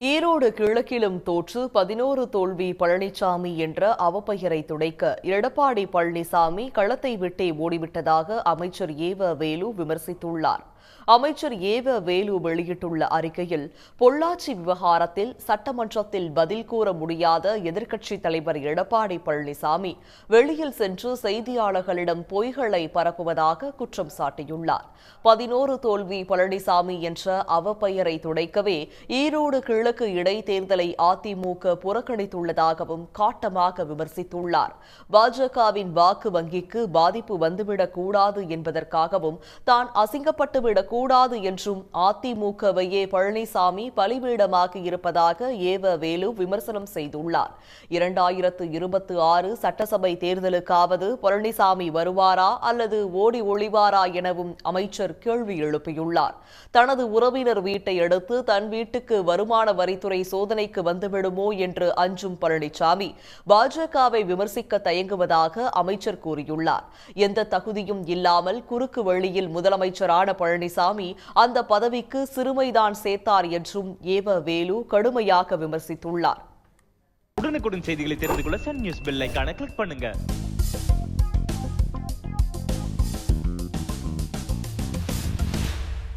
ஈரோடு கிழக்கிலும் தோற்று 11 தோல்வி பழனிசாமி என்ற அவப்பெயரை துடைக்க எடப்பாடி பழனிசாமி களத்தை விட்டே ஓடிவிட்டதாக அமைச்சர் ஏவ வேலு விமர்சித்துள்ளார். அமைச்சர் ஏவ வேலு வெளியிட்டுள்ள அறிக்கையில், பொள்ளாச்சி விவகாரத்தில் சட்டமன்றத்தில் பதில் கூற முடியாத எதிர்க்கட்சித் தலைவர் எடப்பாடி பழனிசாமி வெளியில் சென்று செய்தியாளர்களிடம் பொய்களை பரப்புவதாக குற்றம் சாட்டியுள்ளார். 11 தோல்வி பழனிசாமி என்ற அவப்பெயரை துடைக்கவே ஈரோடு கிழக்கு இடைத்தேர்தலை அதிமுக புறக்கணித்துள்ளதாகவும் காட்டமாக விமர்சித்துள்ளார். பாஜகவின் வாக்கு வங்கிக்கு பாதிப்பு வந்துவிடக் கூடாது என்பதற்காகவும் தான் அசிங்கப்பட்டுவிடக் கூடாது என்றும் அதிமுகவையே பழனிசாமி பலிபீடமாகி இருப்பதாக ஏவ வேலு விமர்சனம் செய்துள்ளார். 2026 சட்டசபை தேர்தலுக்காவது பழனிசாமி வருவாரா அல்லது ஓடி ஒளிவாரா எனவும் அமைச்சர் கேள்வி எழுப்பியுள்ளார். தனது உறவினர் வீட்டை அடுத்து தன் வீட்டுக்கு வருமான வரித்துறை சோதனைக்கு வந்துவிடுமோ என்று அஞ்சும் பழனிசாமி பாஜகவை விமர்சிக்க தயங்குவதாக அமைச்சர் கூறியுள்ளார். எந்த தகுதியும் இல்லாமல் குறுக்கு வழியில் முதலமைச்சரான பழனிசாமி அந்த பதவிக்கு சிறுமைதான் சேர்த்தார் என்றும் ஏவ வேலு கடுமையாக விமர்சித்துள்ளார். உடனுக்குடன் செய்திகளை தெரிந்து கொள்ள சன் நியூஸ் பெல் ஐகானை கிளிக் பண்ணுங்க.